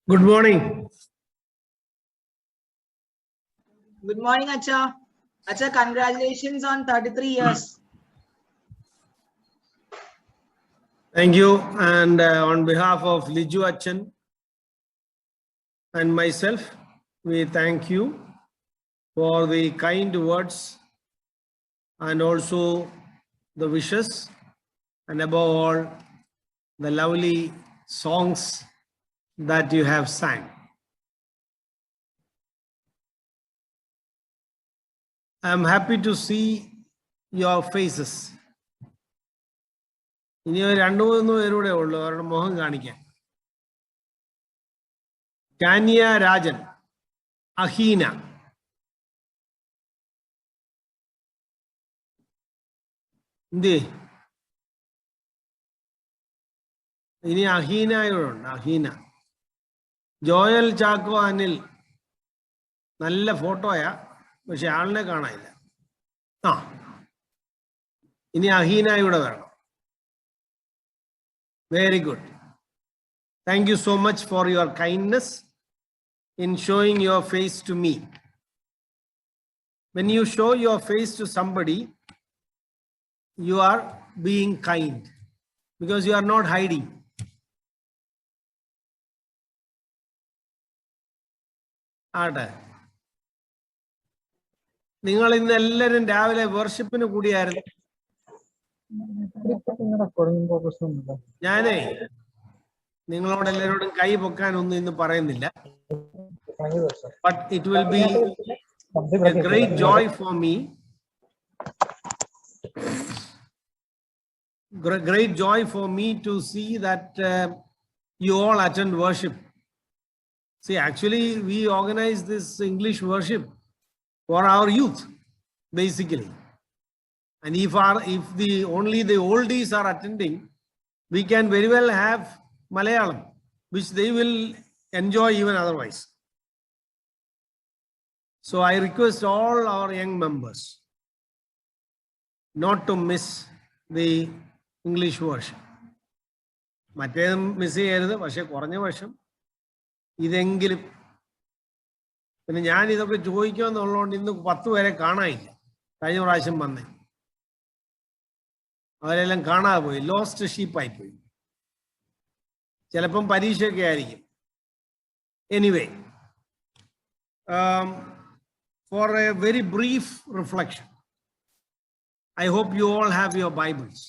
Good morning. Good morning, Acha. Acha, congratulations on 33 years. Thank you. And on behalf of Liju Achan and myself, we thank you for the kind words and also the wishes, and above all, the lovely songs that you have sang. I'm happy to see your faces. ഇനി ഒരു 2-3 പേരൂടെ ഉള്ളൂ അവരുടെ മുഖം കാണിക്കാൻ. ടാനിയ രാജൻ, അഹീന, എന്ത് ഇനി അഹീനയോടുണ്ട്. അഹീന, Joel Chacko Anil, നല്ല ഫോട്ടോയാ, പക്ഷെ ആളിനെ കാണാനില്ല. ഇനി അഹീനയുടെ വേണം. Very good. Thank you so much for your kindness in showing your face to me. When you show your face to somebody, you are being kind because you are not hiding. ആട്ടെ, നിങ്ങൾ ഇന്ന് എല്ലാവരും രാവിലെ വർഷിപ്പിന് കൂടിയായിരുന്നു. ഞാനേ നിങ്ങളോട് എല്ലാവരോടും കൈ പൊക്കാനൊന്നും ഇന്ന് പറയുന്നില്ല. But it will be a great joy for me. Great joy for me to see that you all attend worship. See, actually, we organize this English worship for our youth, basically. And if only the oldies are attending, we can very well have Malayalam, which they will enjoy even otherwise. So I request all our young members not to miss the English worship. മറ്റേതും miss ചെയ്യരുത്, പക്ഷെ കുറഞ്ഞ വർഷം ഇതെങ്കിലും. പിന്നെ ഞാൻ ഇതൊക്കെ ചോദിക്കുമെന്നുള്ളതുകൊണ്ട് ഇന്ന് 10 പേരെ കാണാനില്ല. കഴിഞ്ഞ പ്രാവശ്യം വന്നേ അവരെല്ലാം കാണാതെ പോയി, ലോസ്റ്റ് ഷീപ്പായി പോയി. ചിലപ്പം പരീക്ഷയൊക്കെ ആയിരിക്കും. Anyway, for a very brief reflection, I hope you all have your Bibles.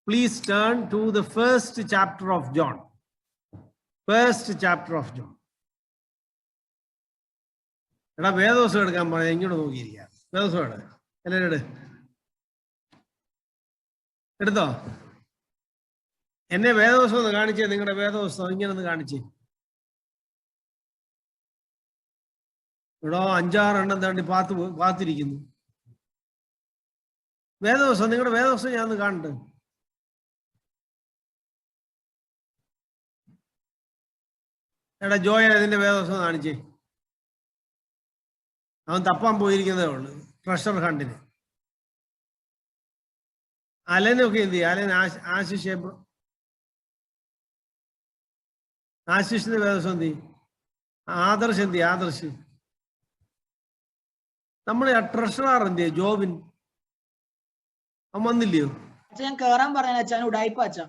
Please turn to the first chapter of John. First chapter of John. എടാ വേദോസം എടുക്കാൻ പറയാം, ഇങ്ങോട്ട് നോക്കിയിരിക്കാം. വേദോസം എല്ലാവരും എടുത്തോ. എന്നെ വേദോസം ഒന്ന് കാണിച്ചേ, നിങ്ങളുടെ വേദോസം ഇങ്ങനെ ഒന്ന് കാണിച്ചേ. ഇവിടെ 5-6 എണ്ണം താണ്ടി പാത്തിരിക്കുന്നു. വേദോസം, നിങ്ങളുടെ വേദോസം ഞാൻ ഒന്ന് കാണട്ടെ. എടാ ജോയൽ, അതിന്റെ വേദോസം കാണിച്ചേ. അവൻ തപ്പാൻ പോയിരിക്കുന്നതേ ഉള്ളു ട്രഷർ ഹണ്ടിന്. അലനൊക്കെ എന്ത് ചെയ്യും? അലൻ ആശിഷ് ആശിഷിന്റെ വേദോസം എന്ത് ചെയ്യും? ആദർശ് എന്ത് ചെയ്യും? ആദർശ് നമ്മളെ ആ ട്രഷറർ എന്ത് ചെയ്യും? ജോബിൻ അവൻ വന്നില്ലയോ? ഞാൻ കേറാൻ പറഞ്ഞ അച്ഛൻ ഉടായിപ്പ അച്ഛൻ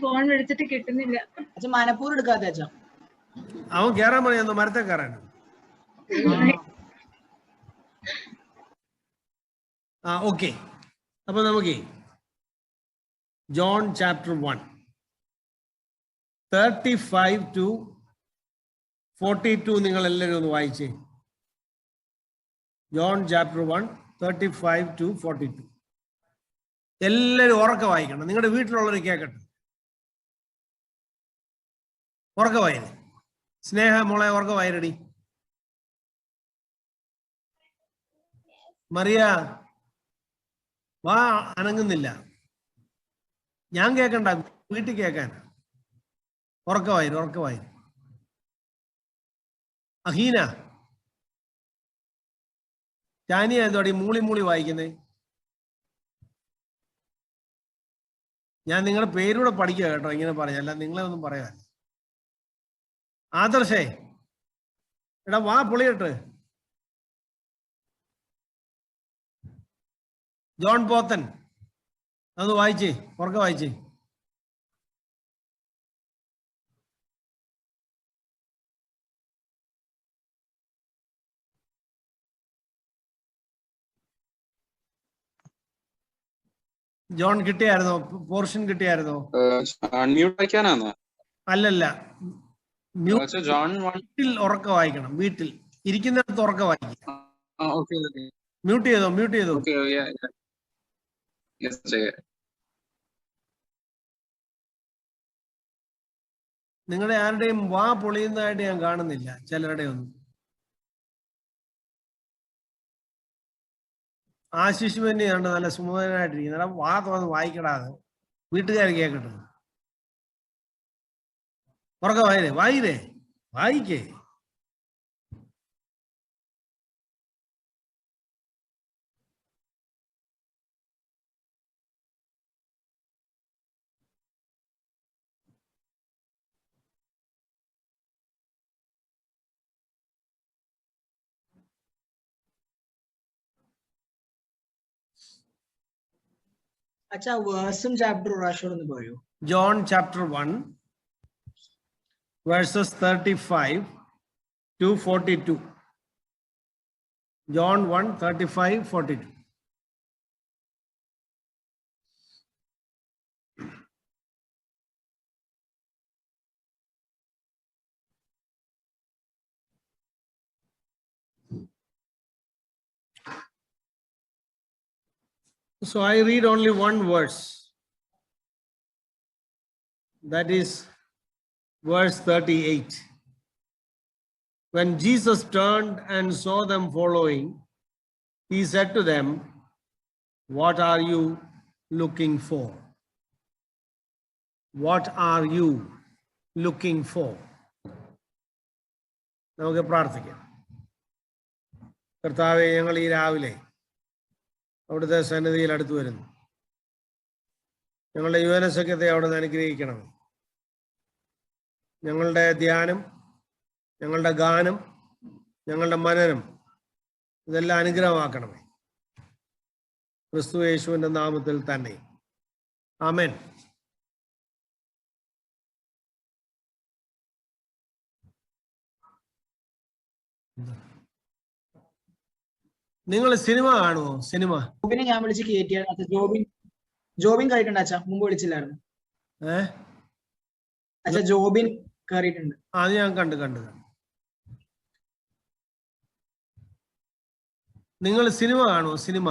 ഫോൺ വിളിച്ചിട്ട് കിട്ടുന്നില്ല. അച്ഛൻ മനപ്പൂർ എടുക്കാത്ത അച്ഛൻ. അവൻ കേറാൻ പറയാ, മരത്തെ കയറാനോ? ഓക്കെ. അപ്പൊ നമുക്ക് ജോൺ ചാപ്റ്റർ 1 35 to 42 നിങ്ങൾ എല്ലാവരും ഒന്ന് വായിച്ചേ. John chapter 1 35 to 42. എല്ലാവരും ഉറക്കെ വായിക്കണം. നിങ്ങളുടെ വീട്ടിലുള്ളവർ കേൾക്കട്ടെ. ഉറക്കെ വായന. സ്നേഹ മോളെ ഉറക്കെ വായനടി. മറിയ വാ, അനങ്ങുന്നില്ല. ഞാൻ കേൾക്കണ്ട, വീട്ടിൽ കേൾക്കാൻ. ഉറക്കെ വായന. അഹീന, ടാനിയ എന്തോടി മൂളി വായിക്കുന്നേ? ഞാൻ നിങ്ങളുടെ പേരൂടെ പഠിക്കുക കേട്ടോ, ഇങ്ങനെ പറയാം, അല്ല നിങ്ങളെ ഒന്നും പറയാൻ. ആദർശേ, എടാ വാ പൊളിയട്ടെ. ജോൺ പോത്തൻ അത് വായിച്ചേ, ഉറക്കെ വായിച്ചേ. ജോൺ കിട്ടിയായിരുന്നോ? പോർഷൻ കിട്ടിയായിരുന്നോ? അൺമ്യൂട്ട് ആക്കാനാണോ? അല്ലല്ല, ജോൺ വീട്ടിൽ ഉറക്കെ വായിക്കണം. വീട്ടിൽ ഇരിക്കുന്നിടത്ത് ഉറക്കെ വായിക്കും. മ്യൂട്ട് ചെയ്തോ, മ്യൂട്ട് ചെയ്തോ. നിങ്ങളുടെ ആരുടെയും വാ പൊളിയുന്നതായിട്ട് ഞാൻ കാണുന്നില്ല, ചിലരുടെ ഒന്നും. ആശിഷ് തന്നെയാണ് നല്ല സുമൂലനായിട്ടിരിക്കുന്നത്. വാ തുറന്ന് വായിക്കടാതെ, വീട്ടുകാർ കേൾക്കട്ടെ. ഉറക്കെ വായിരേ, വായിരേ, വായിക്കേ. അച്ഛാ വേഴ്സും ചാപ്റ്റർ പ്രാവശ്യം ഒന്ന് പറയൂ. John chapter 1 verses 35 to 42. John 1, 35, 42. So I read only one verse. That is verse 38. When Jesus turned and saw them following, he said to them, "What are you looking for? What are you looking for?" നമുക്ക് പ്രാർത്ഥിക്കാം. കർത്താവേ, ഞങ്ങൾ ഈ രാവിലെ അവിടുത്തെ സന്നിധിയിൽ അടുത്തു വരുന്നു. ഞങ്ങളുടെ യുവനസഖ്യത്തെ അവിടുന്ന് അനുഗ്രഹിക്കണം. ഞങ്ങളുടെ ധ്യാനം, ഞങ്ങളുടെ ഗാനം, ഞങ്ങളുടെ മനനം ഇതെല്ലാം അനുഗ്രഹമാക്കണമേ. ക്രിസ്തു യേശുവിന്റെ നാമത്തിൽ തന്നെ. ആമേൻ. നിങ്ങൾ സിനിമ കാണുമോ? സിനിമ ജോബിനെ ഞാൻ വിളിച്ച് കയറ്റിയാണ്. ജോബിൻ കയറിയിട്ടുണ്ട് അച്ഛാ, മുമ്പ് വിളിച്ചില്ലായിരുന്നു. അച്ഛാ ജോബിൻ കയറിയിട്ടുണ്ട്. അത് ഞാൻ കണ്ടു. നിങ്ങൾ സിനിമ കാണുമോ? സിനിമ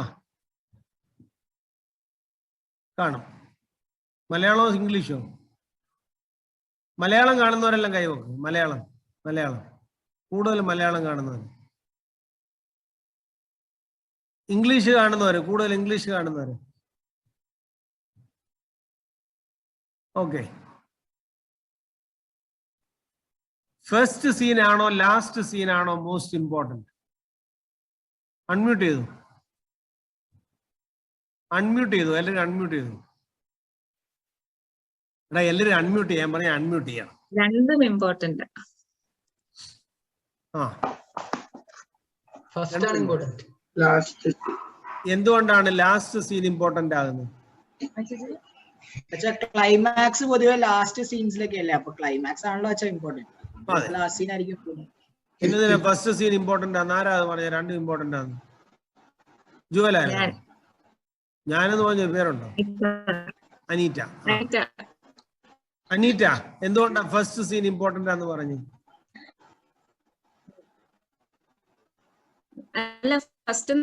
കാണും. മലയാളമോ ഇംഗ്ലീഷോ? മലയാളം കാണുന്നവരെല്ലാം കൈവക്കും. മലയാളം കൂടുതൽ മലയാളം കാണുന്നവർ. ഇംഗ്ലീഷ് കാണുന്നവര് കൂടുതൽ ഇംഗ്ലീഷ് കാണുന്നവര്. ഓക്കെ. ഫസ്റ്റ് സീനാണോ ലാസ്റ്റ് സീനാണോ മോസ്റ്റ് ഇമ്പോർട്ടൻറ്റ്? അൺമ്യൂട്ട് ചെയ്തു. എല്ലാവരും അൺമ്യൂട്ട് ചെയ്തു. എടാ എല്ലാവരും അൺമ്യൂട്ട് ചെയ്യാൻ പറഞ്ഞ അൺമ്യൂട്ട് ചെയ്യണം. രണ്ടും ഇമ്പോർട്ടന്റ്. എന്തുകൊണ്ടാണ് ലാസ്റ്റ് സീൻ ഇമ്പോർട്ടന്റ് ആകുന്നത്? ക്ലൈമാക്സ് പൊതുവെ ലാസ്റ്റ് സീൻസിലൊക്കെ അല്ലേ, അപ്പൊ ക്ലൈമാക്സ് ആണല്ലോ അച്ഛാ ഇമ്പോർട്ടന്റ്. ലാസ്റ്റ് സീൻ ആയിരിക്കും. എന്നതിന് ഫസ്റ്റ് സീൻ ഇമ്പോർട്ടന്റ് ആണ്? ആരാ പറഞ്ഞ രണ്ടും ഇമ്പോർട്ടന്റ് ആണ്? ജുവലായിരുന്നു. ഞാനെന്ന് പറഞ്ഞ പേരുണ്ടോ? അനീറ്റ. എന്തുകൊണ്ടാ ഫസ്റ്റ് സീൻ ഇമ്പോർട്ടന്റ് ആണെന്ന് പറഞ്ഞു? അല്ല, ഫസ്റ്റ്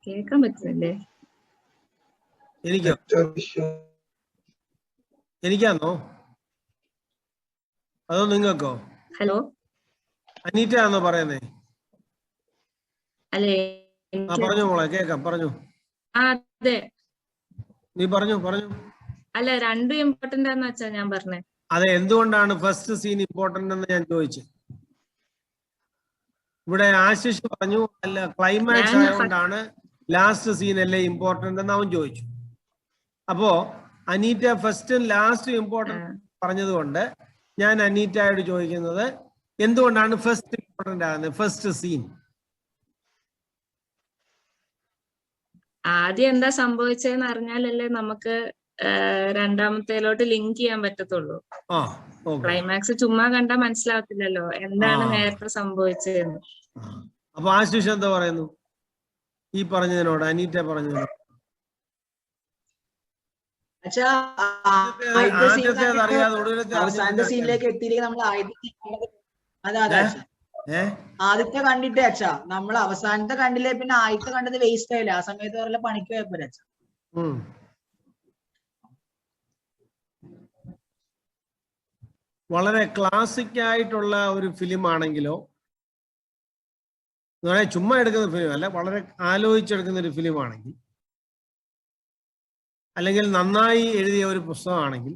കേൾക്കാൻ പറ്റുന്നില്ലേ? എനിക്കാന്നോ അതോ നിങ്ങൾക്കോ? ഹലോ, അനീറ്റ ആണോ പറയുന്നേ? അല്ലേ, പറഞ്ഞു മോളെ, കേക്കാം. പറഞ്ഞു. അതെ, നീ പറഞ്ഞു. അല്ല, രണ്ടും ഇമ്പോർട്ടന്റ് ആണെന്ന് വെച്ചാ ഞാൻ പറഞ്ഞേ. അതെ, എന്തുകൊണ്ടാണ് ഫസ്റ്റ് സീൻ ഇമ്പോർട്ടന്റ് എന്ന് ഞാൻ ചോദിച്ചു. ഇവിടെ ആശിഷ് പറഞ്ഞു അല്ല ക്ലൈമാക്സ് ആയതുകൊണ്ടാണ് ലാസ്റ്റ് സീൻ അല്ലേ ഇമ്പോർട്ടന്റ് എന്ന് അവൻ ചോദിച്ചു. അപ്പോ അനീറ്റ ഫസ്റ്റും ലാസ്റ്റും ഇമ്പോർട്ടന്റ് പറഞ്ഞതുകൊണ്ട് ഞാൻ അനീറ്റയോട് ചോദിക്കുന്നത് എന്തുകൊണ്ടാണ് ഫസ്റ്റ് ഇമ്പോർട്ടന്റ് ആകുന്നത്, ഫസ്റ്റ് സീൻ? ആദ്യം എന്താ സംഭവിച്ചതെന്ന് അറിഞ്ഞാലല്ലേ നമുക്ക് രണ്ടാമത്തേലോട്ട് ലിങ്ക് ചെയ്യാൻ പറ്റത്തുള്ളൂ. ക്ലൈമാക്സ് ചുമ്മാ കണ്ടാ മനസ്സിലാവത്തില്ലല്ലോ എന്താണ് നേരത്തെ സംഭവിച്ചതെന്ന്. അപ്പൊ ആശിഷ് എന്താ പറയുന്നു ഈ പറഞ്ഞതിനോട്, അനീറ്റ പറഞ്ഞതിനോട്? അവസാനത്തെ സീനിലേക്ക് എത്തിയില്ലെങ്കിൽ നമ്മൾ ആദ്യത്തെ കണ്ടിട്ടേ അച്ഛാ നമ്മൾ അവസാനത്തെ കണ്ടില്ലേ, പിന്നെ ആദ്യത്തെ കണ്ടത് വേസ്റ്റ് ആയില്ല. ആ സമയത്ത് വല്ല പണിക്ക് പോയപ്പോലെ അച്ഛാ. വളരെ ക്ലാസിക് ആയിട്ടുള്ള ഒരു ഫിലിം ആണെങ്കിലോ, ചുമ്മാ എടുക്കുന്ന ഫിലിം അല്ല, വളരെ ആലോചിച്ചെടുക്കുന്ന ഒരു ഫിലിം ആണെങ്കിൽ, അല്ലെങ്കിൽ നന്നായി എഴുതിയ ഒരു പുസ്തകമാണെങ്കിൽ,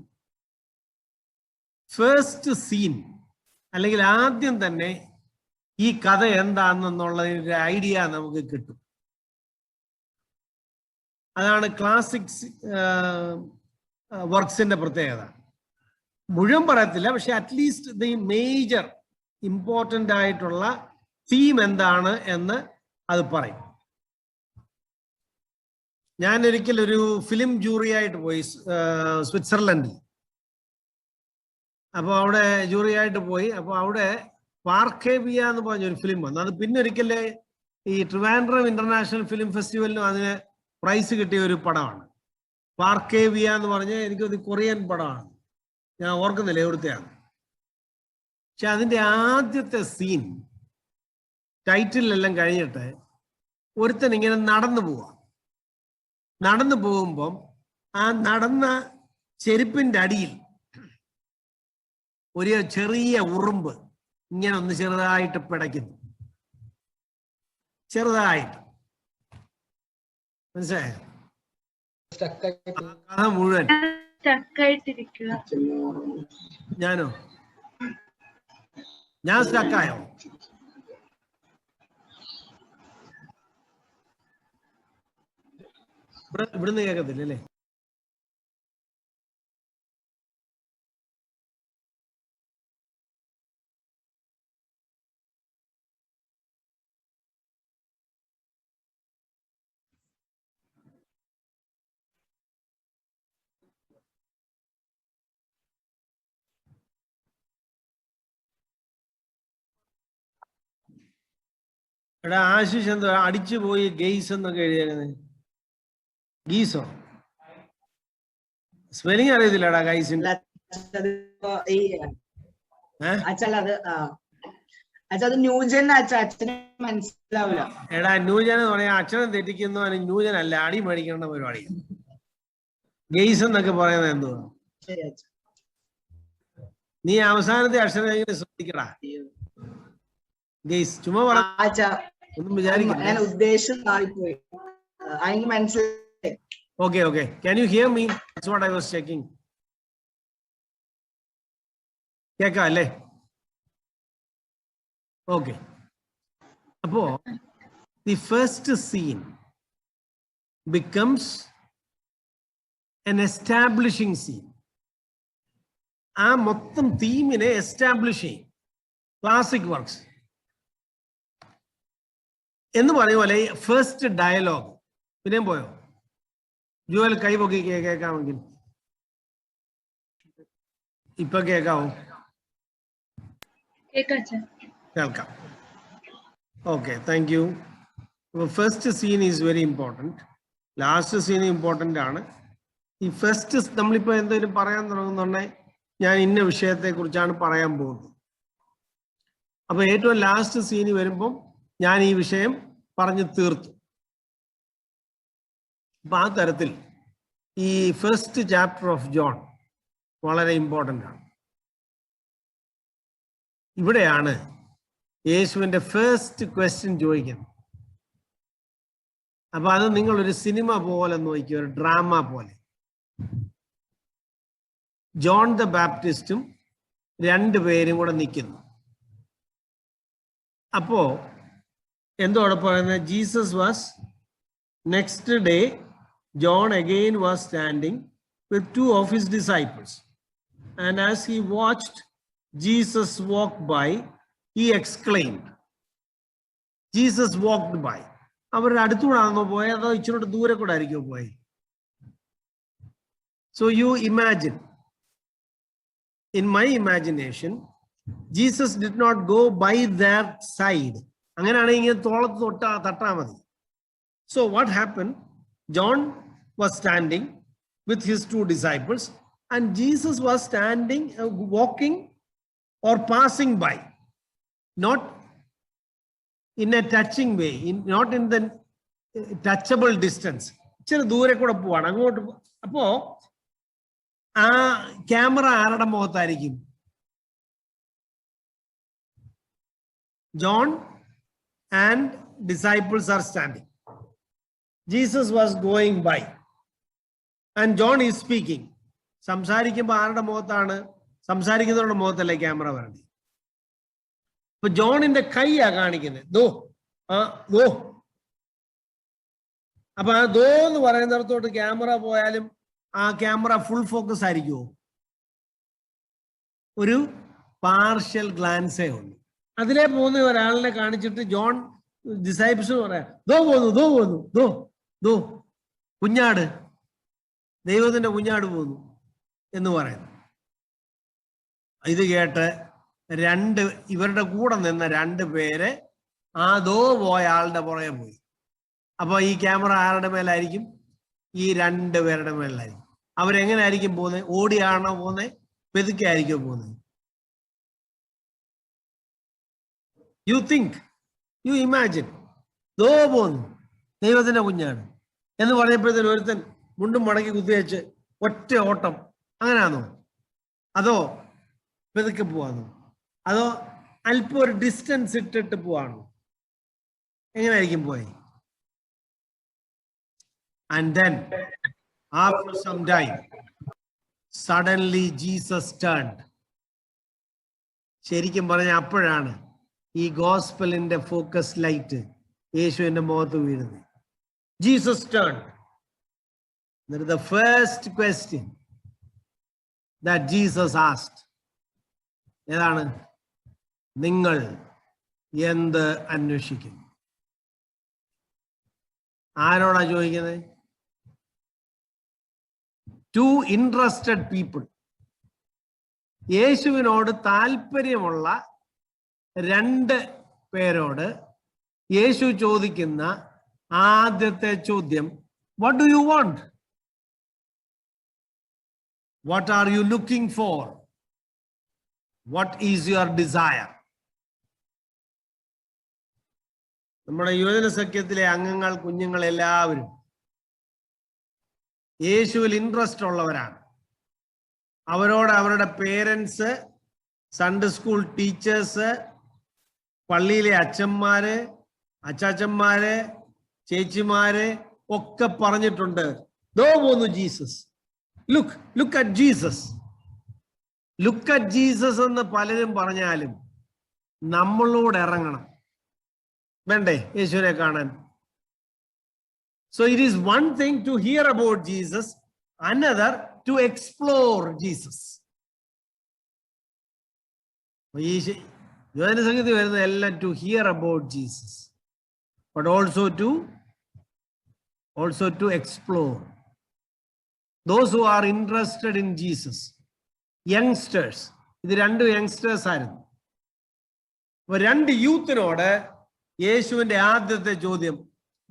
ഫസ്റ്റ് സീൻ അല്ലെങ്കിൽ ആദ്യം തന്നെ ഈ കഥ എന്താണെന്നുള്ളതിന്റെ ഐഡിയ നമുക്ക് കിട്ടും. അതാണ് ക്ലാസിക് വർക്ക്സിന്റെ പ്രത്യേകത. മുഴുവൻ പറയത്തില്ല, പക്ഷെ അറ്റ്ലീസ്റ്റ് ദി മേജർ ഇമ്പോർട്ടൻ്റ് ആയിട്ടുള്ള തീം എന്താണ് എന്ന് അത് പറയും. ഞാൻ ഒരിക്കൽ ഒരു ഫിലിം ജൂറി ആയിട്ട് പോയി സ്വിറ്റ്സർലൻഡിൽ. അപ്പോൾ അവിടെ ജൂറി ആയിട്ട് പോയി. അപ്പോൾ അവിടെ പാർക്കേവിയ എന്ന് പറഞ്ഞൊരു ഫിലിം വന്നു. അത് പിന്നെ ഒരിക്കൽ ഈ ട്രിവാൻഡ്രം ഇന്റർനാഷണൽ ഫിലിം ഫെസ്റ്റിവലിനും അതിന് പ്രൈസ് കിട്ടിയ ഒരു പടമാണ്. പാർക്കേവിയ എന്ന് പറഞ്ഞ് എനിക്കൊരു കൊറിയൻ പടമാണ്, ഞാൻ ഓർക്കുന്നില്ല എവിടുത്തെയാണ്. പക്ഷെ അതിൻ്റെ ആദ്യത്തെ സീൻ ടൈറ്റിലെല്ലാം കഴിഞ്ഞിട്ട് ഒരുത്തൻ ഇങ്ങനെ നടന്നു പോകുമ്പം ആ നടന്ന ചെരുപ്പിൻ്റെ അടിയിൽ ഒരു ചെറിയ ഉറുമ്പ് ഇങ്ങനെ ഒന്ന് ചെറുതായിട്ട് പിടയ്ക്കുന്നു, ചെറുതായിട്ട്. മനസ്സിലായോ? കഥ മുഴുവൻ ഞാനോ ഞാൻ സ്റ്റക്കായോ? ഇവിടുന്ന് കേൾക്കത്തില്ല അല്ലേ? എടാ ആശിഷ് എന്തോ അടിച്ചു പോയി ഗെയ്സ് എന്നൊക്കെ എഴുതിയത്. ഗീസോ? സ്പെല്ലിംഗ് അറിയത്തില്ലടാ ഗൈസിന്റെ. എടാ ന്യൂജൻ എന്ന് പറയാ അക്ഷരം തെറ്റിക്കുന്നു, ന്യൂജൻ അല്ല, അടി മേടിക്കേണ്ട പരിപാടി. ഗെയ്സ് എന്നൊക്കെ പറയുന്നത് എന്തുവാ? നീ അവസാനത്തെ അക്ഷരം എങ്ങനെ ശ്രദ്ധിക്കടാ. ഗെയ്സ് ചുമ്മാ ഒന്നും വിചാരിക്കില്ല. Okay. Can you hear me? That's what I was checking. കേൾക്കാം അല്ലേ? Okay. അപ്പോ the first scene becomes an establishing scene. ആ മൊത്തം തീമിനെ എസ്റ്റാബ്ലിഷ് ചെയ്യും ക്ലാസിക് വർക്ക്സ് എന്ന് പറയുപോലെ. ഫസ്റ്റ് ഡയലോഗ് പിന്നെയും പോയോ? ജുവൽ കൈപൊക്കി കേൾക്കാമെങ്കിൽ ഇപ്പൊ കേൾക്കാവോ? കേൾക്കാം. Okay, thank you. First scene is very important. Last scene important ആണ്. ഈ ഫസ്റ്റ് നമ്മളിപ്പോൾ എന്തെങ്കിലും പറയാൻ തുടങ്ങുന്നുണ്ടെങ്കിൽ ഞാൻ ഇന്ന വിഷയത്തെ കുറിച്ചാണ് പറയാൻ പോകുന്നത്. അപ്പൊ ഏറ്റവും ലാസ്റ്റ് സീന് വരുമ്പം ഞാൻ ഈ വിഷയം പറഞ്ഞു തീർത്തു. അപ്പൊ ആ തരത്തിൽ ഈ ഫസ്റ്റ് ചാപ്റ്റർ ഓഫ് ജോൺ വളരെ ഇമ്പോർട്ടൻ്റ് ആണ്. ഇവിടെയാണ് യേശുവിൻ്റെ ഫസ്റ്റ് ക്വസ്റ്റ്യൻ ചോദിക്കുന്നത്. അപ്പൊ അത് നിങ്ങളൊരു സിനിമ പോലെ നോക്കിയ ഒരു ഡ്രാമ പോലെ. ജോൺ ദ ബാപ്റ്റിസ്റ്റും രണ്ടുപേരും കൂടെ നിൽക്കുന്നു. അപ്പോ Jesus was, next day, John again was standing with 2 of his disciples. And as he watched Jesus walk by, he exclaimed, Jesus walked by. So you imagine, in my imagination, Jesus did not go by their side. So what happened? John was standing with his 2 disciples, and Jesus was standing, walking or passing by, not in a touching way, not in the touchable distance. Camera John and disciples are standing. Jesus was going by. And John is speaking. സംസാരിക്കുമ്പോൾ ആരുടെ മുഖത്താണ്? സംസാരിക്കുന്നവരുടെ മുഖത്തല്ലേ camera വരണ്ടേ? അപ്പൊ ജോണിന്റെ കൈയാ കാണിക്കുന്നത്. ദോ ദോ. അപ്പൊ ആ ദോ എന്ന് പറയുന്നിടത്തോട്ട് camera പോയാലും ആ ക്യാമറ ഫുൾ ഫോക്കസ് ആയിരിക്കുമോ? ഒരു പാർഷ്യൽ ഗ്ലാൻസേ ഉള്ളൂ. അതിലെ പോകുന്ന ഒരാളിനെ കാണിച്ചിട്ട് ജോൺ ഡിസൈപ്പിൾസ് പറയാം, ദോ പോന്നു, ദോ പോന്നു, ദോ ദോ കുഞ്ഞാട്, ദൈവത്തിന്റെ കുഞ്ഞാട് പോന്നു എന്ന് പറയുന്നു. ഇത് കേട്ട് ഇവരുടെ കൂടെ നിന്ന 2 പേര് ആ ദോ പോയ ആളുടെ പുറകെ പോയി. അപ്പൊ ഈ ക്യാമറ ആരുടെ മേലായിരിക്കും? ഈ 2 പേരുടെ മേലായിരിക്കും. അവരെങ്ങനെയായിരിക്കും പോകുന്നത്? ഓടിയാണോ പോകുന്നത്? പെതുക്കെ ആയിരിക്കും പോകുന്നത്? You think, you imagine, ദോ പോന്നു ദൈവത്തിന്റെ കുഞ്ഞാണ് എന്ന് പറഞ്ഞപ്പോഴത്തേന് ഒരുത്തൻ മുണ്ടും മടക്കി കുത്തിവെച്ച് ഒറ്റ ഓട്ടം, അങ്ങനെയാണോ? അതോ പെതുക്കെ പോവാന്നോ? അതോ അല്പം ഒരു ഡിസ്റ്റൻസ് ഇട്ടിട്ട് പോവാണോ? എങ്ങനെയായിരിക്കും പോയി? And then, after some time, suddenly Jesus turned. ശരിക്കും പറഞ്ഞ അപ്പോഴാണ് ഈ ഗോസ്പലിന്റെ ഫോക്കസ് ലൈറ്റ് യേശുവിന്റെ മുഖത്ത് വീഴുന്നത്. Jesus turned. The first question that Jesus asked, ഏതാണ്? നിങ്ങൾ എന്ത് അന്വേഷിക്കുന്നു? ആരോടാ ചോദിക്കുന്നത്? 2 interested people. യേശുവിനോട് താല്പര്യമുള്ള 2 പേരോട് യേശു ചോദിക്കുന്ന ആദ്യത്തെ ചോദ്യം, what do you want? What are you looking for? What is your desire? നമ്മുടെ യുവജന സഖ്യത്തിലെ അംഗങ്ങൾ, കുഞ്ഞുങ്ങൾ എല്ലാവരും യേശുവിൽ ഇൻട്രസ്റ്റ് ഉള്ളവരാണ്. അവരോട് അവരുടെ പേരൻസ്, സൺഡേ സ്കൂൾ ടീച്ചേഴ്സ്, പള്ളിയിലെ അച്ഛന്മാര്, അച്ചാച്ചന്മാര്, ചേച്ചിമാര് ഒക്കെ പറഞ്ഞിട്ടുണ്ട്, ദോ പോന്നു Jesus, look at Jesus. Look at Jesus എന്ന് പലരും പറഞ്ഞാലും നമ്മളോട് ഇറങ്ങണം, വേണ്ടേ യേശുവിനെ കാണാൻ? So it is one thing to hear about Jesus, another to explore Jesus. യുവജന സംഘത്തിൽ വരുന്ന എല്ലാം to hear about Jesus, but also to explore. Those who are interested in Jesus, youngsters, ഇത് 2 യങ്സ്റ്റേഴ്സ് ആയിരുന്നു. അപ്പൊ 2 യൂത്തിനോട് യേശുവിന്റെ ആദ്യത്തെ ചോദ്യം,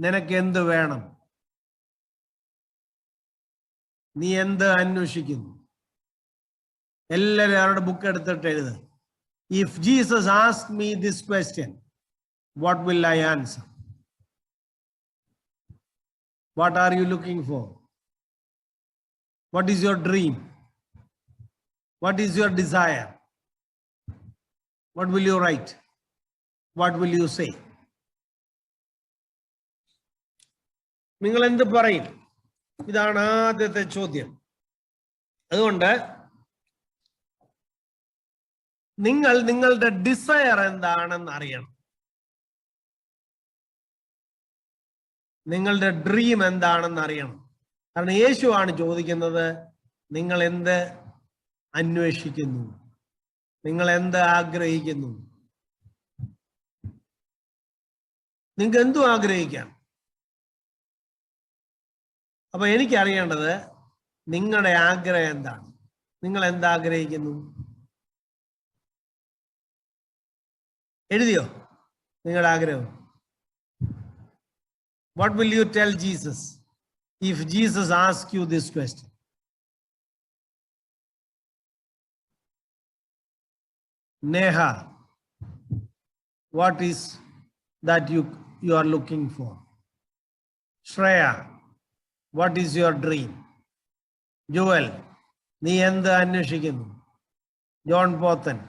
നിനക്ക് എന്ത് വേണം? നീ എന്ത് അന്വേഷിക്കുന്നു? എല്ലാവരും അവരുടെ ബുക്ക് എടുത്തിട്ട് എഴുത്. If Jesus asked me this question, what will I answer? What are you looking for? What is your dream? What is your desire? What will you write? What will you say? നിങ്ങൾ എന്ത് പറയും? ഇതാണ് ആദ്യത്തെ ചോദ്യം. അതുകൊണ്ട് നിങ്ങൾ നിങ്ങളുടെ desire എന്താണെന്ന് അറിയണം. നിങ്ങളുടെ ഡ്രീം എന്താണെന്ന് അറിയണം. കാരണം യേശുവാണ് ചോദിക്കുന്നത്, നിങ്ങൾ എന്ത് അന്വേഷിക്കുന്നു, നിങ്ങൾ എന്ത് ആഗ്രഹിക്കുന്നു. നിങ്ങൾക്ക് എന്തും ആഗ്രഹിക്കാം. അപ്പൊ എനിക്കറിയേണ്ടത് നിങ്ങളുടെ ആഗ്രഹം എന്താണ്, നിങ്ങൾ എന്താഗ്രഹിക്കുന്നു. എഴുതിയോ നിങ്ങളുടെ ആഗ്രഹം? What will you tell Jesus if Jesus asks you this question? Neha, what is that you are looking for? Shreya, what is your dream? Joel, നീ എന്ത് അന്വേഷിക്കുന്നു? John Pothen,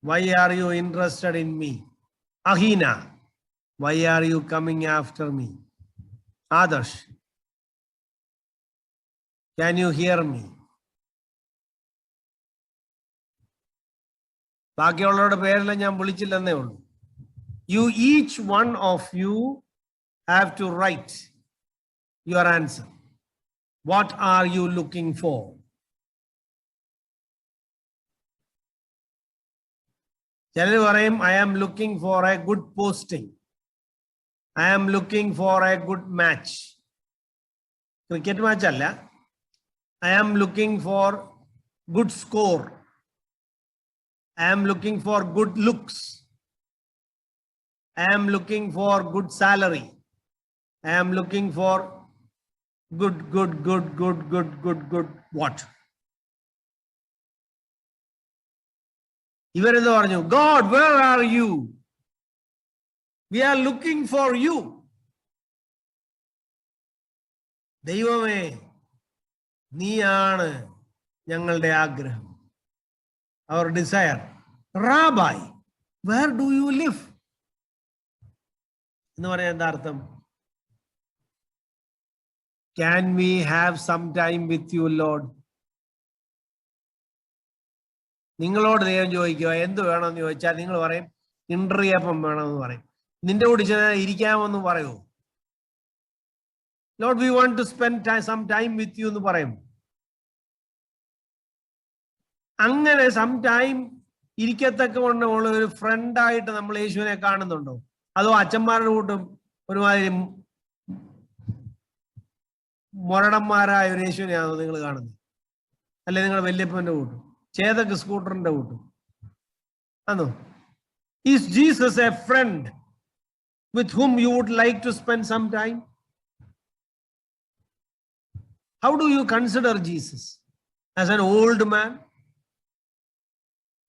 why are you interested in me? Ahina, why are you coming after me? Adarsh, can you hear me? ബാക്കിയുള്ളവരുടെ പേരെല്ലാം ഞാൻ വിളിച്ചില്ലെന്നേ ഉള്ളൂ. You, each one of you have to write your answer. What are you looking for? ചിലർ പറയും, I am looking for a good posting. I am looking for a good match. Cricket match അല്ല. I am looking for good score. I am looking for good looks. I am looking for good salary. I am looking for good what? ഇവരെന്ത് പറഞ്ഞു? God, where are you? We are looking for you. ദൈവമേ, നീയാണ് ഞങ്ങളുടെ ആഗ്രഹം. Our desire. Rabbi, where do you live? എന്ന് പറയാൻ എന്താ അർത്ഥം? Can we have some time with you, Lord? നിങ്ങളോട് ദൈവം ചോദിക്കുക എന്ത് വേണമെന്ന് ചോദിച്ചാൽ നിങ്ങൾ പറയും ഇൻട്രിയപ്പം വേണമെന്ന് പറയും. നിന്റെ കൂടി ഇരിക്കാമെന്ന് പറയൂ. Lord, we want to spend some time with you എന്ന് പറയും. അങ്ങനെ സം ടൈം ഇരിക്കത്തക്കവണ്ണമുള്ള ഒരു ഫ്രണ്ടായിട്ട് നമ്മൾ യേശുവിനെ കാണുന്നുണ്ടോ? അതോ അച്ഛന്മാരുടെ കൂട്ടും ഒരുമാതിരി മൊരടന്മാരായ ഒരു യേശുവിനെയാണോ നിങ്ങൾ കാണുന്നത്? അല്ലെ നിങ്ങളുടെ വല്യപ്പന്റെ കൂട്ടും ചേതക്ക് സ്കൂട്ടറിന്റെ കൂട്ടും ആണോ? Is Jesus a friend with whom you would like to spend some time? How do you consider Jesus? As an old man?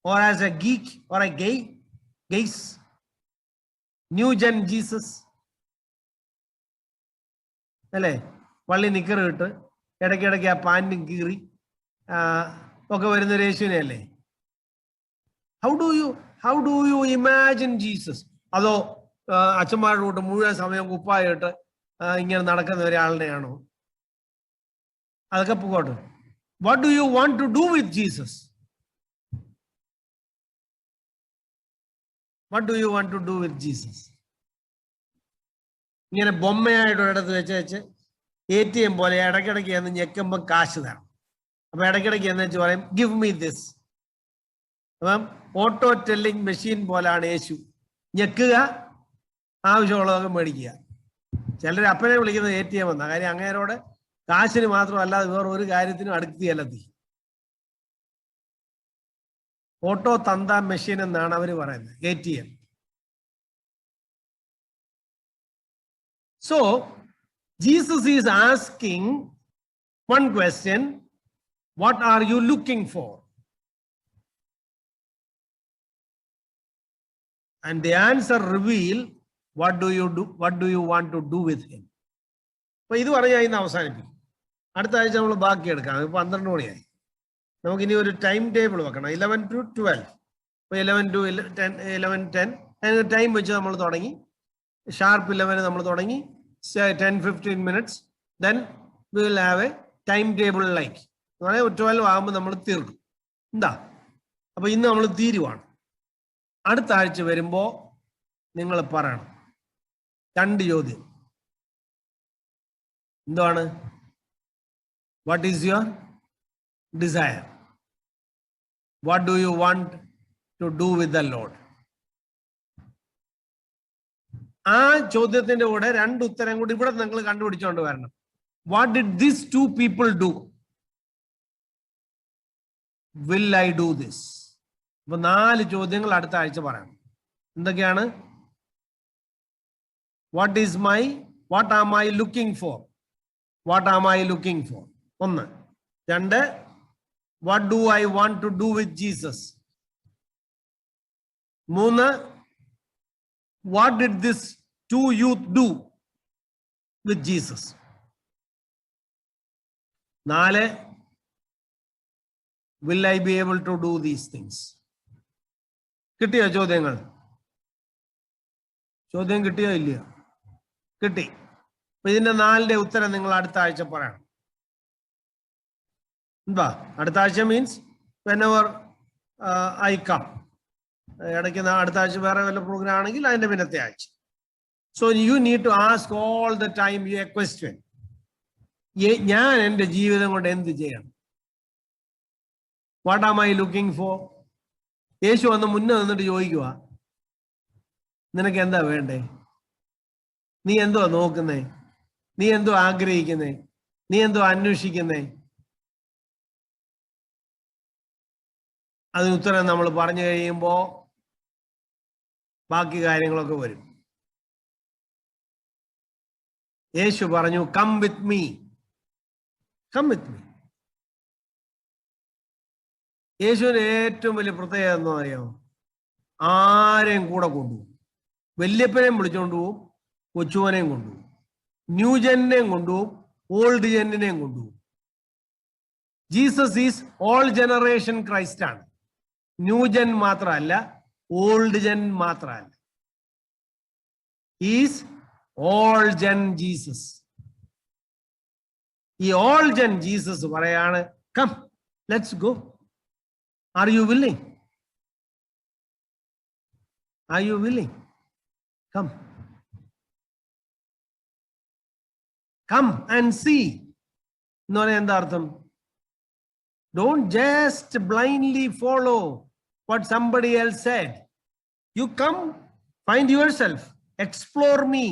Or as a geek or a gays? New gen Jesus? അല്ലേ? പള്ളി നിക്കറിട്ട് ഇടയ്ക്കിടയ്ക്ക് ആ പാൻറ്റും കീറി ഒക്കെ വരുന്നൊരു യേശുവിനെ അല്ലേ? How do you imagine Jesus? അതോ അച്ഛന്മാരുടെ കൂട്ട് മുഴുവൻ സമയം കുപ്പായിട്ട് ഇങ്ങനെ നടക്കുന്ന ഒരാളിനെയാണോ? അതൊക്കെ പോകട്ടെ. What do you want to do with Jesus? What do you want to do with Jesus? ഇങ്ങനെ ബൊമ്മയായിട്ട് ഒരിടത്ത് വെച്ച് ATM പോലെ ഇടയ്ക്കിടയ്ക്ക് എന്ന് ഞെക്കുമ്പോൾ കാശ് തരണം. അപ്പൊ ഇടയ്ക്കിടയ്ക്ക് എന്ന് വെച്ച് പറയും ഗിവ് മീ ദിസ്. അപ്പം ഓട്ടോ ടെല്ലിംഗ് മെഷീൻ പോലാണ് യേശു. ഞെക്കുക, ആവശ്യമുള്ളതൊക്കെ മേടിക്കുക. ചിലർ അപ്പനെ വിളിക്കുന്നത് ATM എന്നാ. കാര്യം അങ്ങേരോട് കാശിന് മാത്രമല്ലാതെ വേറെ ഒരു കാര്യത്തിനും അടുക്കുകയല്ലെത്തി. ഓട്ടോ തന്ത മെഷീൻ എന്നാണ് അവർ പറയുന്നത്, ATM. So Jesus is asking one question, what are you looking for? And the answer reveal what do you want to do with him. അപ്പൊ ഇത് പറഞ്ഞാൽ ഇന്ന് അവസാനിപ്പിക്കും. അടുത്ത ആഴ്ച നമ്മൾ ബാക്കി എടുക്കാം. 12 മണിയായി. നമുക്കിനി ഒരു ടൈം ടേബിൾ വെക്കണം. 11 to 12. അപ്പോൾ 11 to 11:10 അതിന് ടൈം വെച്ച് നമ്മൾ തുടങ്ങി. ഷാർപ്പ് 11 നമ്മൾ തുടങ്ങി. 10-15 minutes. Then we will have a timetable like. 12 ആകുമ്പോൾ നമ്മൾ തീർക്കും. എന്താ? അപ്പൊ ഇന്ന് നമ്മൾ തീരുവാണ്. അടുത്ത ആഴ്ച വരുമ്പോൾ നിങ്ങൾ പറയണം 2 ചോദ്യം. എന്താണ്? What is your desire? What do you want to do with the Lord? ആ ചോദ്യത്തിന്റെ കൂടെ രണ്ട് ഉത്തരം കൂടി ഇവിടെ നിങ്ങൾ കണ്ടുപിടിച്ചുകൊണ്ട് വരണം. What did these two people do? Will I do this? അപ്പൊ 4 ചോദ്യങ്ങൾ അടുത്ത ആഴ്ച പറയാം. എന്തൊക്കെയാണ്? What am I looking for? What am I looking for? 1. 2. What do I want to do with Jesus? 3. What did this 2 youth do with Jesus? 4. Will I be able to do these things? കിട്ടിയോ ചോദ്യങ്ങൾ? ചോദ്യം കിട്ടിയോ ഇല്ലയോ? കിട്ടി. അപ്പൊ ഇതിന്റെ 4ന്റെ ഉത്തരം നിങ്ങൾ അടുത്ത ആഴ്ച പറയണം. എന്താ അടുത്ത ആഴ്ച? Means whenever I come. ഇടയ്ക്ക് അടുത്ത ആഴ്ച വേറെ വല്ല പ്രോഗ്രാം ആണെങ്കിൽ അതിന്റെ പിന്നത്തെ ആഴ്ച. So you need to ask all the time a question. ഞാൻ എൻ്റെ ജീവിതം കൊണ്ട് എന്ത് ചെയ്യണം? What am I looking for? യേശു വന്ന് മുന്നേ നിന്നിട്ട് ചോദിക്കുക, നിനക്ക് എന്താ വേണ്ടേ? നീ എന്തോ നോക്കുന്നേ? നീ എന്തോ ആഗ്രഹിക്കുന്നേ? നീ എന്തോ അന്വേഷിക്കുന്നേ? അതിന് ഉത്തരം നമ്മൾ പറഞ്ഞു കഴിയുമ്പോൾ ബാക്കി കാര്യങ്ങളൊക്കെ വരും. യേശു പറഞ്ഞു, come with me, come with me. യേശുവിന് ഏറ്റവും വലിയ പ്രത്യേകത എന്ന് അറിയാമോ? ആരെയും കൂടെ കൊണ്ടുപോകും. വല്യപ്പനെയും വിളിച്ചോണ്ട് പോവും, കൊച്ചുവനെയും കൊണ്ടുപോകും, ന്യൂജനെയും കൊണ്ടുപോകും, ഓൾഡ് ജെന്നിനെയും കൊണ്ടുപോകും. Jesus is all generation Christ ആണ്. ന്യൂജൻ മാത്രമല്ല, ഓൾഡ് ജൻ മാത്രമല്ല. Is all gen Jesus. ഈ ഓൾ ജൻ ജീസസ് പറയാണ്, come let's go. Are you willing? Are you willing? Come. Come and see. എന്ന് പറയാൻ എന്താ അർത്ഥം? Don't just blindly follow what somebody else said. You come, find yourself, explore me,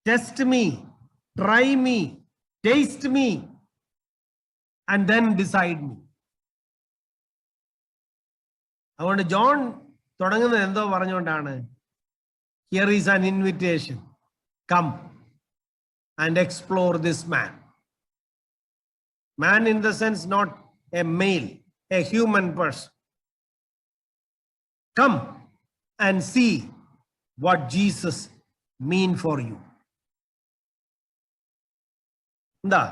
test me, try me, taste me, and then decide me. അതുകൊണ്ട് John തുടങ്ങുന്നത് എന്തോ പറഞ്ഞുകൊണ്ടാണ്? Here is an invitation, come and explore this man. Man in the sense not a male, a human person. Come and see what Jesus mean for you. എന്താ?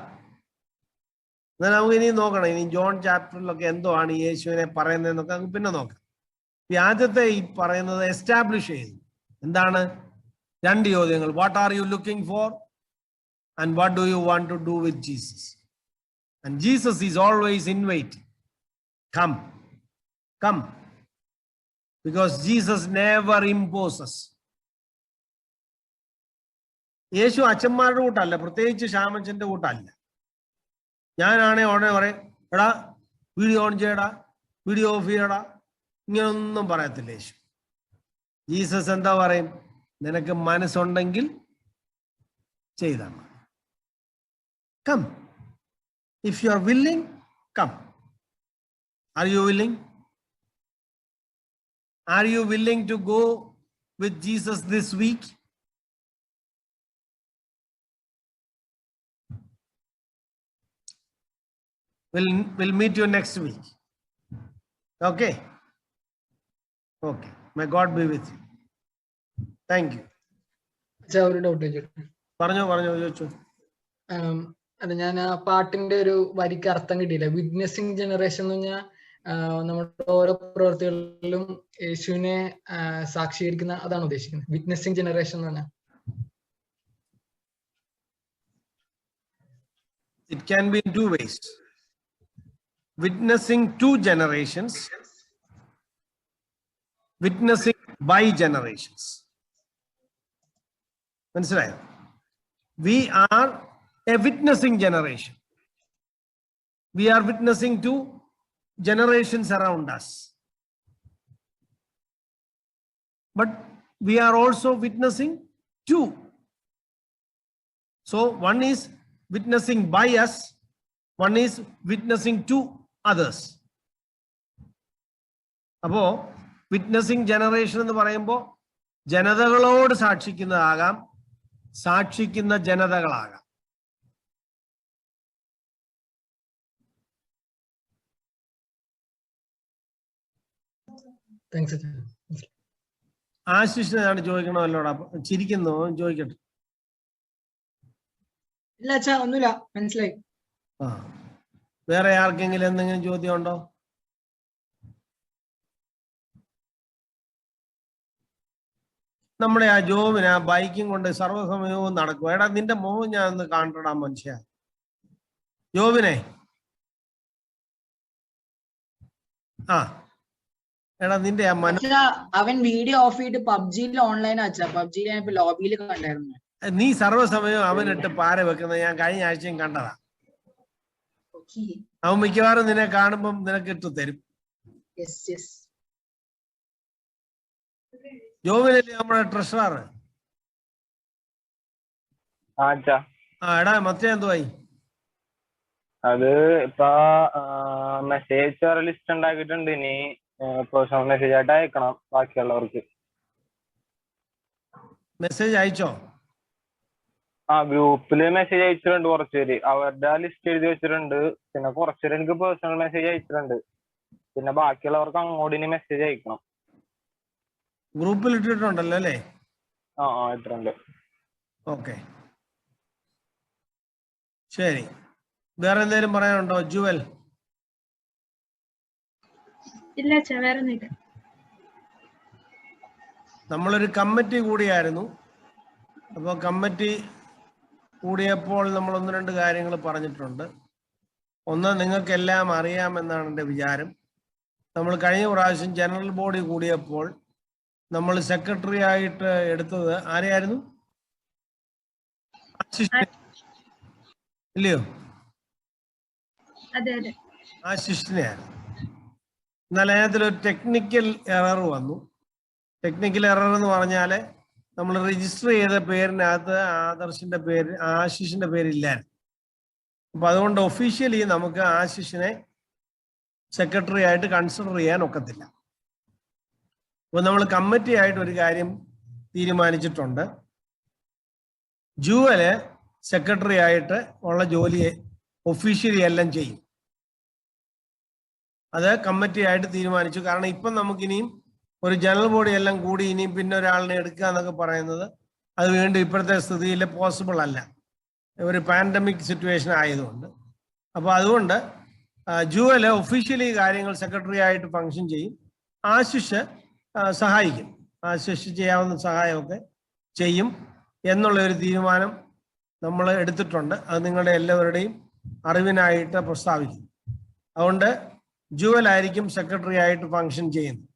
എന്നാൽ നമുക്ക് ഇനി നോക്കണം, ഇനി ജോൺ ചാപ്റ്ററിലൊക്കെ എന്തോ ആണ് യേശുവിനെ പറയുന്നതെന്നൊക്കെ നമുക്ക് പിന്നെ നോക്കാം. ആദ്യത്തെ ഈ പറയുന്നത് എസ്റ്റാബ്ലിഷ് ചെയ്തു. എന്താണ്? 2 ചോദ്യങ്ങൾ. What are you looking for and what do you want to do with Jesus? And Jesus is always inviting. Come, come, because Jesus never imposes. യേശു അച്ഛന്മാരുടെ കൂട്ടല്ല, പ്രത്യേകിച്ച് ശ്യാമച്ചന്റെ കൂട്ടല്ല. ഞാനാണെ ഉടനെ പറയും, എടാ വീഡിയോ ഓൺ ചെയ്യടാ, വീഡിയോ ഓഫ് ചെയ്യടാ, ഇങ്ങനൊന്നും പറയത്തില്ല യേശു. ജീസസ് എന്താ പറയും? നിനക്ക് മനസ്സുണ്ടെങ്കിൽ ചെയ്താൽ മതി. Come, if you are willing, come. Are you willing? Are you willing to go with Jesus this week? We'll meet you next week. Okay? Okay. May God be with you. Thank you. ഒരു doubt ചോദിച്ചു. പറഞ്ഞോ ചോദിച്ചു. അത് ഞാൻ ആ പാട്ടിന്റെ ഒരു വരിക്ക് അർത്ഥം കിട്ടിയില്ല. വിറ്റ്നസിംഗ് ജനറേഷൻ എന്ന് പറഞ്ഞാൽ നമ്മുടെ ഓരോ പ്രവൃത്തികളിലും യേശുവിനെ സാക്ഷീകരിക്കുന്ന, അതാണ് ഉദ്ദേശിക്കുന്നത് വിറ്റ്നസിംഗ് ജനറേഷൻ എന്ന് പറഞ്ഞാൽ? It can be in 2 ways. Witnessing 2 generations, witnessing by generations. മനസ്സിലായോ? We are a witnessing generation. We are witnessing to generations around us. But we are also witnessing to. So one is witnessing by us, one is witnessing to others. അപ്പോ witnessing generation എന്ന് പറയുമ്പോൾ ജനതകളോട് സാക്ഷിക്കുന്നതാകാം, സാക്ഷിക്കുന്ന ജനതകളാകാം. ആശിഷിനാണ് ചോദിക്കണമല്ലോടാ, ചിരിക്കുന്നു, ചോദിക്കട്ടെ. ഇല്ല അച്ഛാ, ഒന്നുമില്ല, മനസ്സിലായി. ആ, വേറെ ആർക്കെങ്കിലും എന്തെങ്കിലും ചോദ്യം ഉണ്ടോ? നമ്മുടെ ആ ജോബിന് ആ ബൈക്കും കൊണ്ട് സർവ്വസമയവും നടക്കും. എടാ നിന്റെ മോഹം ഞാൻ ഒന്ന് കാണട്ടാ മനുഷ്യ. ജോബിനെ, ആ എടാ നിന്റെ ആ അവൻ വീഡിയോ ഓഫ് ചെയ്തിട്ട് പബ്ജിയിൽ ഓൺലൈൻ അച്ഛാ. പബ്ജിയിൽ ഞാൻ ഇപ്പൊ ലോബിയിൽ കണ്ടായിരുന്നു. നീ സർവ്വസമയവും അവനിട്ട് പാര വെക്കുന്നത് ഞാൻ കഴിഞ്ഞ ആഴ്ചയും കണ്ടതാ. അവൻ മിക്കവാറും നിന്നെ കാണുമ്പം നിനക്ക് ഇട്ട് തരും. ജോബിനല്ലേ നമ്മുടെ ട്രഷറർ? ആ എടാ മറ്റേ എന്തുവായി? അത് ഇപ്പൊ മെസ്സേജ് ലിസ്റ്റ് ഉണ്ടാക്കിയിട്ടുണ്ട്. ഇനി പേഴ്സണൽ മെസ്സേജ് ആയിട്ട് അയക്കണം ബാക്കിയുള്ളവർക്ക്. മെസ്സേജ് അയച്ചോ? ആ ഗ്രൂപ്പില് മെസ്സേജ് അയച്ചിട്ടുണ്ട് കുറച്ചുപേര്. അവരുടെ ലിസ്റ്റ് എഴുതി വെച്ചിട്ടുണ്ട്. പിന്നെ കുറച്ചുപേര് എനിക്ക് പേഴ്സണൽ മെസ്സേജ് അയച്ചിട്ടുണ്ട്. പിന്നെ ബാക്കിയുള്ളവർക്ക് അങ്ങോട്ട് ഇനി മെസ്സേജ് അയക്കണം. ഗ്രൂപ്പിൽ ഇട്ടിട്ടുണ്ടല്ലോ അല്ലേ? ആ ഇട്ടിട്ടുണ്ട്. ഓക്കെ ശരി. വേറെ എന്തെങ്കിലും പറയാനുണ്ടോ ജുവൽ? ഇല്ല വേറെ ഒന്നുമില്ല. നമ്മളൊരു കമ്മിറ്റി കൂടിയായിരുന്നു. അപ്പോൾ കമ്മിറ്റി കൂടിയപ്പോൾ നമ്മൾ ഒന്ന് രണ്ട് കാര്യങ്ങൾ പറഞ്ഞിട്ടുണ്ട്. ഒന്ന്, നിങ്ങൾക്കെല്ലാം അറിയാമെന്നാണ് എൻ്റെ വിചാരം. നമ്മൾ കഴിഞ്ഞ പ്രാവശ്യം ജനറൽ ബോഡി കൂടിയപ്പോൾ നമ്മൾ സെക്രട്ടറി ആയിട്ട് എടുത്തത് ആരെയായിരുന്നു? ഇല്ലയോ? ആശിഷിനെയായിരുന്നു. എന്നാൽ അതിനകത്തൊരു ടെക്നിക്കൽ എറർ വന്നു. ടെക്നിക്കൽ എറർ എന്ന് പറഞ്ഞാൽ നമ്മൾ രജിസ്റ്റർ ചെയ്ത പേരിനകത്ത് ആദർശിന്റെ പേര്, ആശിഷിന്റെ പേരില്ലായിരുന്നു. അപ്പൊ അതുകൊണ്ട് ഒഫീഷ്യലി നമുക്ക് ആശിഷിനെ സെക്രട്ടറി ആയിട്ട് കൺസിഡർ ചെയ്യാൻ ഒക്കത്തില്ല. അപ്പൊ നമ്മൾ കമ്മിറ്റി ആയിട്ട് ഒരു കാര്യം തീരുമാനിച്ചിട്ടുണ്ട്. ജുവല് സെക്രട്ടറി ആയിട്ട് ഉള്ള ജോലിയെ ഒഫീഷ്യലി എല്ലാം ചെയ്യും. അത് കമ്മിറ്റി ആയിട്ട് തീരുമാനിച്ചു. കാരണം ഇപ്പം നമുക്കിനിയും ഒരു ജനറൽ ബോഡി എല്ലാം കൂടി ഇനിയും പിന്നെ ഒരാളിനെ എടുക്കുക എന്നൊക്കെ പറയുന്നത് അത് വീണ്ടും ഇപ്പോഴത്തെ സ്ഥിതിയിൽ പോസിബിൾ അല്ല, ഒരു പാൻഡമിക് സിറ്റുവേഷൻ ആയതുകൊണ്ട്. അപ്പോൾ അതുകൊണ്ട് ജുവല് ഒഫീഷ്യലി കാര്യങ്ങൾ സെക്രട്ടറി ആയിട്ട് ഫങ്ഷൻ ചെയ്യും. ആശിഷ് സഹായിക്കും. ആശിഷ് ചെയ്യാവുന്ന സഹായമൊക്കെ ചെയ്യും എന്നുള്ള ഒരു തീരുമാനം നമ്മൾ എടുത്തിട്ടുണ്ട്. അത് നിങ്ങളുടെ എല്ലാവരുടെയും അറിവിനായിട്ട് പ്രസ്താവിക്കും. അതുകൊണ്ട് ജുവൽ ആയിരിക്കും സെക്രട്ടറി ആയിട്ട് ഫങ്ഷൻ ചെയ്യുന്നത്.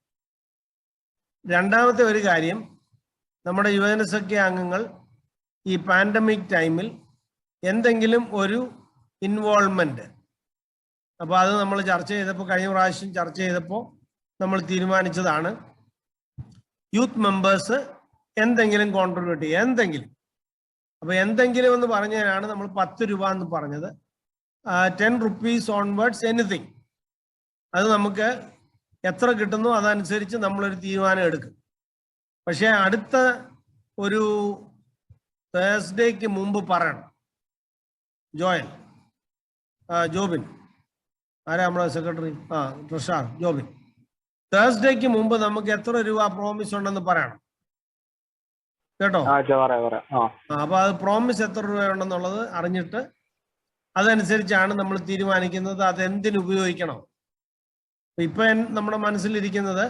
രണ്ടാമത്തെ ഒരു കാര്യം, നമ്മുടെ യുവജനസഖ്യ അംഗങ്ങൾ ഈ പാൻഡമിക് ടൈമിൽ എന്തെങ്കിലും ഒരു ഇൻവോൾവ്മെന്റ്, അപ്പോൾ അത് നമ്മൾ ചർച്ച ചെയ്തപ്പോൾ, കഴിഞ്ഞ പ്രാവശ്യം ചർച്ച ചെയ്തപ്പോൾ നമ്മൾ തീരുമാനിച്ചതാണ് യൂത്ത് മെമ്പേഴ്സ് എന്തെങ്കിലും കോൺട്രിബ്യൂട്ട് ചെയ്യുക, എന്തെങ്കിലും. അപ്പോൾ എന്തെങ്കിലും എന്ന് പറഞ്ഞതിനാണ് നമ്മൾ 10 രൂപ എന്ന് പറഞ്ഞത്. 10 rupees ഓൺവേർഡ്സ് എനിത്തിങ്. അത് നമുക്ക് എത്ര കിട്ടുന്നു അതനുസരിച്ച് നമ്മളൊരു തീരുമാനം എടുക്കും. പക്ഷേ അടുത്ത ഒരു തേഴ്സ്ഡേക്ക് മുമ്പ് പറയണം. ജോബിൻ ആരാ നമ്മുടെ സെക്രട്ടറി? ട്രഷറർ ജോബിൻ. തേഴ്സ്ഡേക്ക് മുമ്പ് നമുക്ക് എത്ര രൂപ പ്രോമിസ് ഉണ്ടെന്ന് പറയണം, കേട്ടോ? അപ്പൊ അത് പ്രോമിസ് എത്ര രൂപയുണ്ടെന്നുള്ളത് അറിഞ്ഞിട്ട് അതനുസരിച്ചാണ് നമ്മൾ തീരുമാനിക്കുന്നത് അതെന്തിനു ഉപയോഗിക്കണം. ഇപ്പൊ നമ്മുടെ മനസ്സിലിരിക്കുന്നത്,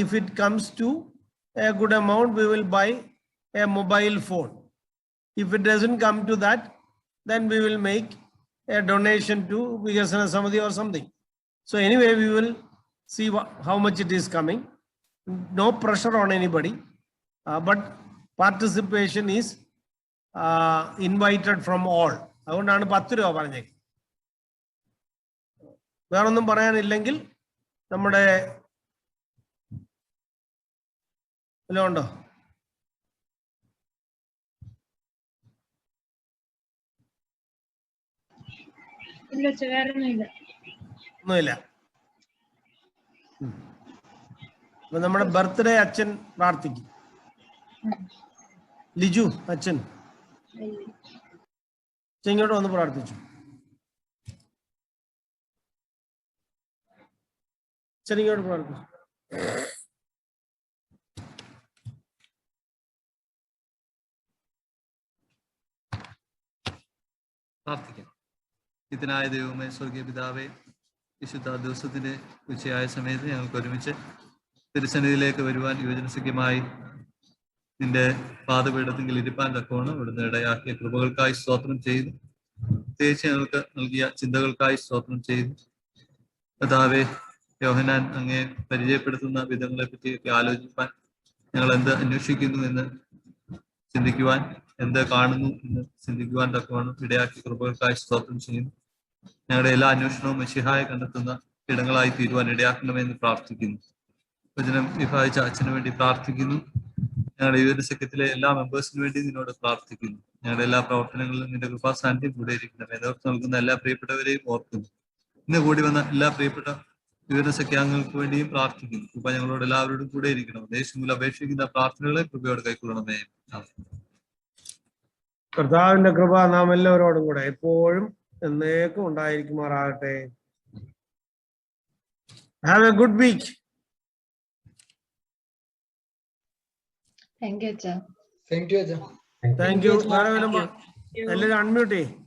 if it comes to a good amount we will buy a mobile phone. If it doesn't come to that then we will make a donation to Vigasana Samadi or something. So anyway, we will see how much it is coming. No pressure on anybody, but participation is invited from all. അതുകൊണ്ടാണ് 10 രൂപ പറഞ്ഞേക്കുന്നത്. വേറൊന്നും പറയാനില്ലെങ്കിൽ നമ്മുടെ ഉണ്ടോ? ഒന്നുമില്ല. അപ്പൊ നമ്മുടെ birthday അച്ഛൻ പ്രാർത്ഥിക്കും. ലിജു അച്ഛൻ ഇങ്ങോട്ട് വന്ന് പ്രാർത്ഥിച്ചു. അച്ഛൻ ഇങ്ങോട്ട് പ്രാർത്ഥിച്ചു. പ്രാർത്ഥിക്കാം. ഇതിനായ ദൈവമേ, സ്വർഗീയ പിതാവേ, വിശുദ്ധ ദിവസത്തിന്റെ ഉച്ചയായ സമയത്ത് ഞങ്ങൾക്ക് ഒരുമിച്ച് തിരുസന്നിധിയിലേക്ക് വരുവാൻ യുവജനസഖ്യമായി നിന്റെ പാദപീഠത്തിൽ ഇരിപ്പാൻ തക്കവണ്ണം ഇവിടുന്ന് ഇടയാക്കിയ കൃപകൾക്കായി സ്തോത്രം ചെയ്തു. പ്രത്യേകിച്ച് ഞങ്ങൾക്ക് നൽകിയ ചിന്തകൾക്കായി സ്തോത്രം ചെയ്തു. കർത്താവേ, യോഹന്നാൻ അങ്ങേ പരിചയപ്പെടുത്തുന്ന വിധങ്ങളെ പറ്റിയൊക്കെ ആലോചിപ്പാൻ, ഞങ്ങൾ എന്ത് അന്വേഷിക്കുന്നു എന്ന് ചിന്തിക്കുവാൻ, എന്ത് കാണുന്നു എന്ന് ചിന്തിക്കുവാൻ തക്കവണ്ണം ഇടയാക്കി കൃപകൾക്കായി സ്തോത്രം ചെയ്യുന്നു. ഞങ്ങളുടെ എല്ലാ അന്വേഷണവും മിശിഹായെ കണ്ടെത്തുന്ന ഇടങ്ങളായി തീരുവാൻ ഇടയാക്കണമെന്ന് പ്രാർത്ഥിക്കുന്നു. വചനം വിഭാഗിച്ച അച്ഛന് വേണ്ടി പ്രാർത്ഥിക്കുന്നു. ഞങ്ങളുടെ യുവജനസഖ്യത്തിലെ എല്ലാ മെമ്പേഴ്സിനു വേണ്ടി നിന്നോട് പ്രാർത്ഥിക്കുന്നു. ഞങ്ങളുടെ എല്ലാ പ്രവർത്തനങ്ങളിലും നിന്റെ കൃപാസാന്നിധ്യം കൂടെ ഇരിക്കണം. നേതൃത്വം നൽകുന്ന എല്ലാ പ്രിയപ്പെട്ടവരെയും ഓർക്കുന്നു. ഇന്ന് കൂടി വന്ന എല്ലാ പ്രിയപ്പെട്ട യുവജനസഖ്യാംഗങ്ങൾക്ക് വേണ്ടിയും പ്രാർത്ഥിക്കുന്നു. കൃപ ഞങ്ങളോട് എല്ലാവരോടും കൂടെ ഇരിക്കണം. ദേശങ്ങളിൽ അപേക്ഷിക്കുന്ന പ്രാർത്ഥനകളെ കൃപയോട് കൈക്കൊള്ളണമേ. കർത്താവിന്റെ കൃപ നാം എല്ലാവരോടും കൂടെ എപ്പോഴും എന്നേക്കും ഉണ്ടായിരിക്കുമാറാകട്ടെ. Have a good week. Thank you അച്ഛാ. Thank you. എല്ലാവരും അൺമ്യൂട്ട് ചെയ്യും.